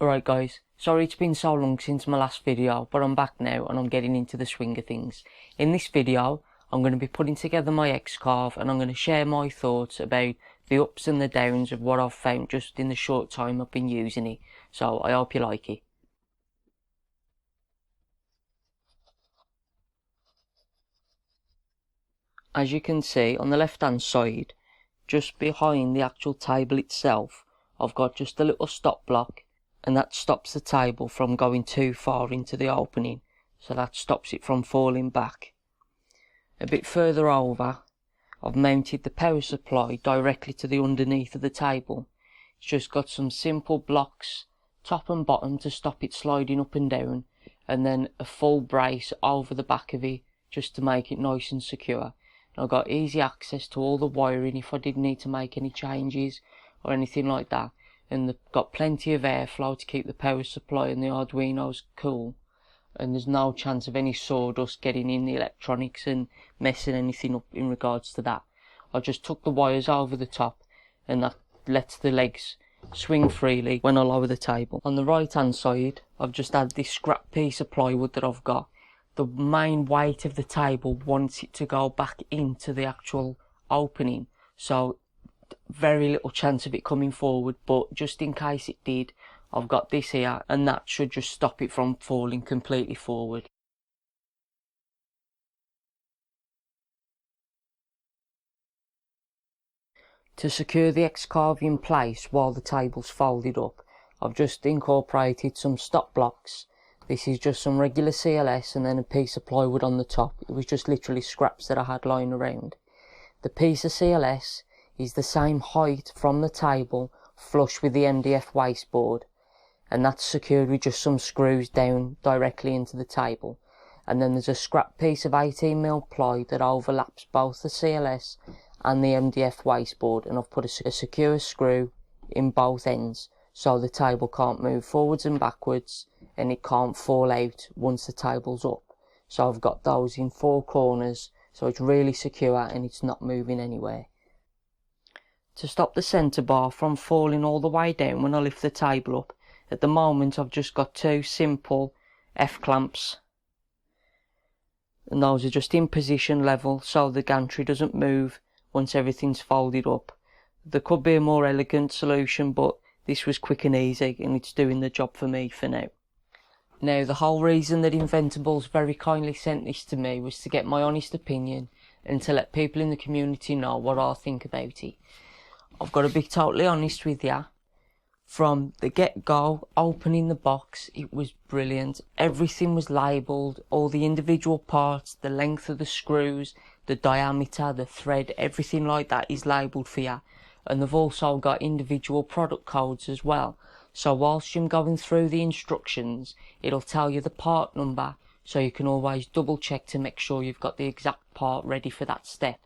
Alright guys, sorry it's been so long since my last video, but I'm back now and I'm getting into the swing of things. In this video, I'm going to be putting together my X-Carve and I'm going to share my thoughts about the ups and the downs of what I've found just in the short time I've been using it. So I hope you like it. As you can see on the left hand side, just behind the actual table itself, I've got just a little stop block, and that stops the table from going too far into the opening, so that stops it from falling back. A bit further over, I've mounted the power supply directly to the underneath of the table. It's just got some simple blocks, top and bottom, to stop it sliding up and down, and then a full brace over the back of it just to make it nice and secure. And I've got easy access to all the wiring if I did need to make any changes or anything like that. And they've got plenty of airflow to keep the power supply and the Arduinos cool, and there's no chance of any sawdust getting in the electronics and messing anything up in regards to that. I just took the wires over the top and that lets the legs swing freely when I lower the table. On the right hand side, I've just had this scrap piece of plywood that I've got. The main weight of the table wants it to go back into the actual opening, so very little chance of it coming forward, but just in case it did, I've got this here and that should just stop it from falling completely forward. To secure the X-Carve in place while the table's folded up, I've just incorporated some stop blocks. This is just some regular CLS and then a piece of plywood on the top. It was just literally scraps that I had lying around. The piece of CLS is the same height from the table, flush with the MDF wasteboard, and that's secured with just some screws down directly into the table. And then there's a scrap piece of 18mm ply that overlaps both the CLS and the MDF wasteboard, and I've put a secure screw in both ends so the table can't move forwards and backwards and it can't fall out once the table's up. So I've got those in 4 corners so it's really secure and it's not moving anywhere. To stop the centre bar from falling all the way down when I lift the table up, at the moment I've just got 2 simple F-clamps, and those are just in position level so the gantry doesn't move once everything's folded up. There could be a more elegant solution, but this was quick and easy and it's doing the job for me for now. Now, the whole reason that INVENTABLES very kindly sent this to me was to get my honest opinion and to let people in the community know what I think about it. I've got to be totally honest with you. From the get-go, opening the box, it was brilliant. Everything was labelled, all the individual parts, the length of the screws, the diameter, the thread, everything like that is labelled for you. And they've also got individual product codes as well. So whilst you're going through the instructions, it'll tell you the part number, so you can always double check to make sure you've got the exact part ready for that step.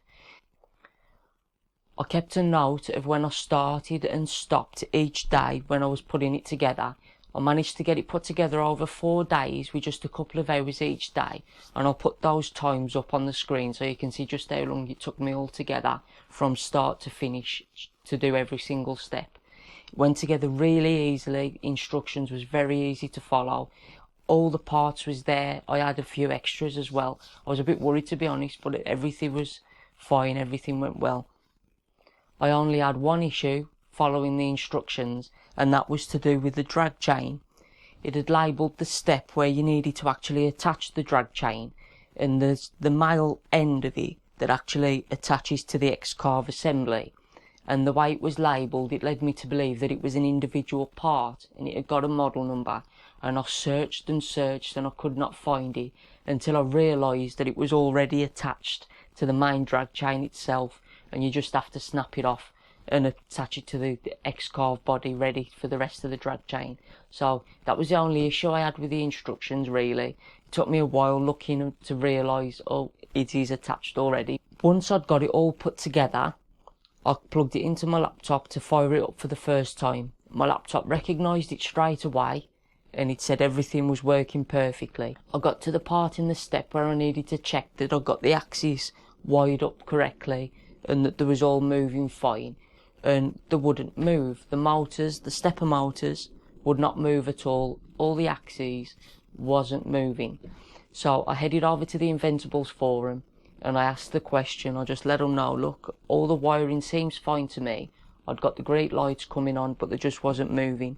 I kept a note of when I started and stopped each day when I was putting it together. I managed to get it put together over 4 days with just a couple of hours each day, and I'll put those times up on the screen so you can see just how long it took me all together from start to finish to do every single step. It went together really easily. Instructions was very easy to follow. All the parts was there. I had a few extras as well. I was a bit worried, to be honest, but everything was fine, everything went well. I only had one issue following the instructions, and that was to do with the drag chain. It had labelled the step where you needed to actually attach the drag chain, and there's the male end of it that actually attaches to the X-Carve assembly. And the way it was labelled, it led me to believe that it was an individual part and it had got a model number. And I searched and searched and I could not find it until I realised that it was already attached to the main drag chain itself, and you just have to snap it off and attach it to the X-Carve body ready for the rest of the drag chain. So that was the only issue I had with the instructions, really. It took me a while looking to realise, oh, it is attached already. Once I'd got it all put together, I plugged it into my laptop to fire it up for the first time. My laptop recognised it straight away and it said everything was working perfectly. I got to the part in the step where I needed to check that I got the axis wired up correctly and that there was all moving fine, and they wouldn't move. The motors, the stepper motors, would not move at all the axes wasn't moving. So I headed over to the Inventables forum and I asked the question. I just let them know, look, all the wiring seems fine to me. I'd got the great lights coming on, but they just wasn't moving.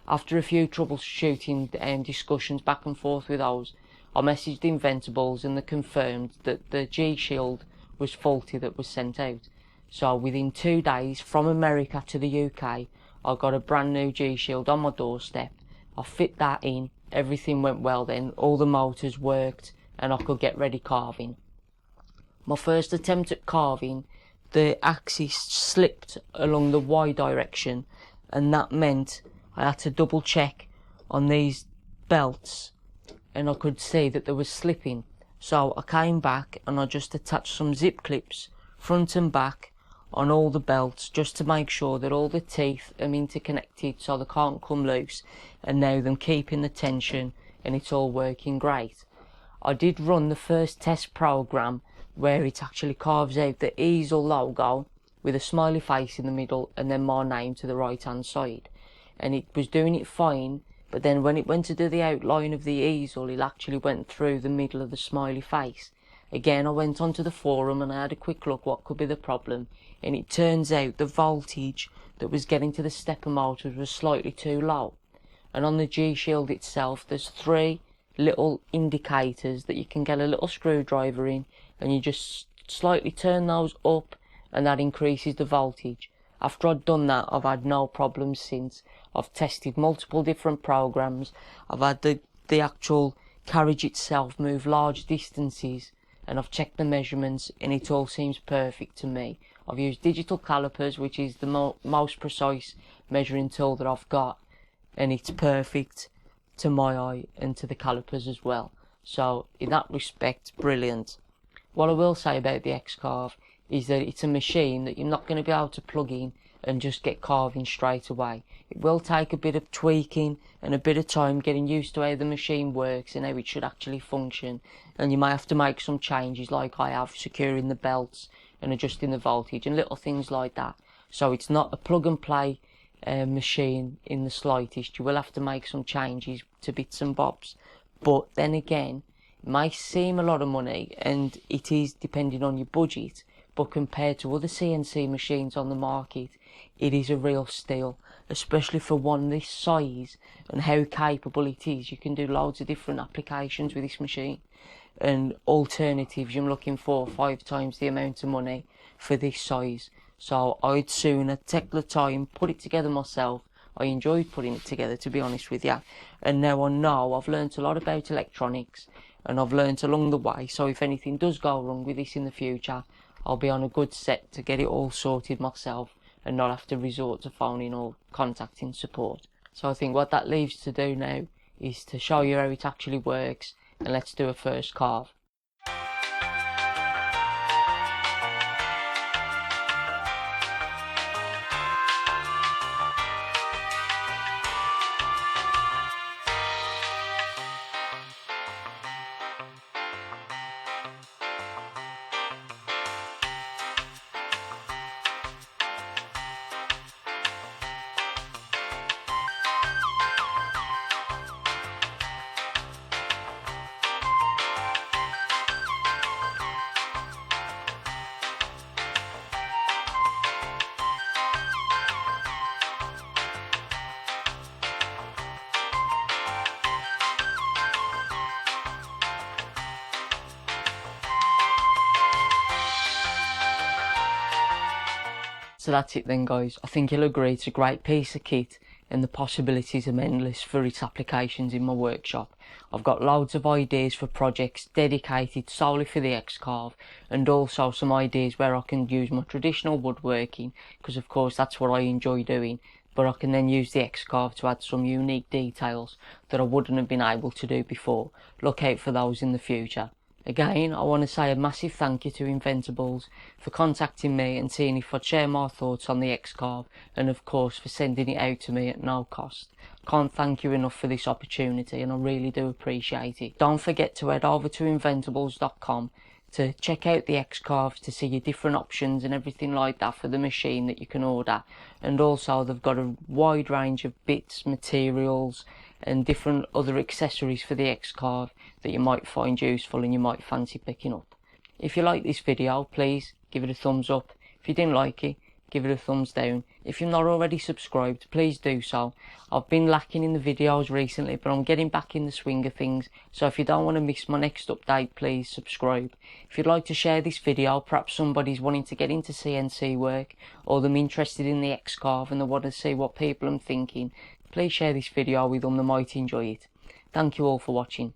After a few troubleshooting discussions back and forth with those, I messaged Inventables and they confirmed that the G-Shield was faulty that was sent out. So within 2 days, from America to the UK, I got a brand new G-Shield on my doorstep. I fit that in, everything went well then, all the motors worked and I could get ready carving. My first attempt at carving, the axis slipped along the Y direction, and that meant I had to double check on these belts and I could see that there was slipping. So I came back and I just attached some zip clips front and back on all the belts just to make sure that all the teeth are interconnected so they can't come loose, and now them keeping the tension and it's all working great. I did run the first test program where it actually carves out the easel logo with a smiley face in the middle and then my name to the right hand side, and it was doing it fine. But then when it went to do the outline of the easel, it actually went through the middle of the smiley face. Again, I went onto the forum and I had a quick look what could be the problem, and it turns out the voltage that was getting to the stepper motors was slightly too low. And on the G-Shield itself, there's 3 little indicators that you can get a little screwdriver in, and you just slightly turn those up and that increases the voltage. After I'd done that, I've had no problems since. I've tested multiple different programs. I've had the actual carriage itself move large distances, and I've checked the measurements and it all seems perfect to me. I've used digital calipers, which is the most precise measuring tool that I've got, and it's perfect to my eye and to the calipers as well. So in that respect, brilliant. What I will say about the X-Carve is that it's a machine that you're not going to be able to plug in and just get carving straight away. It will take a bit of tweaking and a bit of time getting used to how the machine works and how it should actually function, and you may have to make some changes like I have, securing the belts and adjusting the voltage and little things like that. So it's not a plug and play machine in the slightest. You will have to make some changes to bits and bobs, but then again, it may seem a lot of money, and it is depending on your budget, but compared to other CNC machines on the market, it is a real steal, especially for one this size and how capable it is. You can do loads of different applications with this machine, and alternatives you're looking 4 or 5 times the amount of money for this size. So I'd sooner take the time, put it together myself. I enjoyed putting it together, to be honest with you, and now I know I've learnt a lot about electronics and I've learnt along the way, so if anything does go wrong with this in the future, I'll be on a good set to get it all sorted myself and not have to resort to phoning or contacting support. So I think what that leaves to do now is to show you how it actually works, and let's do a first carve. So that's it then, guys. I think you'll agree it's a great piece of kit and the possibilities are endless for its applications in my workshop. I've got loads of ideas for projects dedicated solely for the X-Carve, and also some ideas where I can use my traditional woodworking, because of course that's what I enjoy doing, but I can then use the X-Carve to add some unique details that I wouldn't have been able to do before. Look out for those in the future. Again, I want to say a massive thank you to Inventables for contacting me and seeing if I'd share my thoughts on the X-Carve, and of course for sending it out to me at no cost. Can't thank you enough for this opportunity, and I really do appreciate it. Don't forget to head over to inventables.com to check out the X-Carves to see your different options and everything like that for the machine that you can order. And also they've got a wide range of bits, materials and different other accessories for the X-Carve that you might find useful and you might fancy picking up. If you like this video, please give it a thumbs up. If you didn't like it, give it a thumbs down. If you're not already subscribed, please do so. I've been lacking in the videos recently, but I'm getting back in the swing of things, so if you don't want to miss my next update, please subscribe. If you'd like to share this video, perhaps somebody's wanting to get into CNC work, or them interested in the X-Carve and they want to see what people are thinking, please share this video with them, they might enjoy it. Thank you all for watching.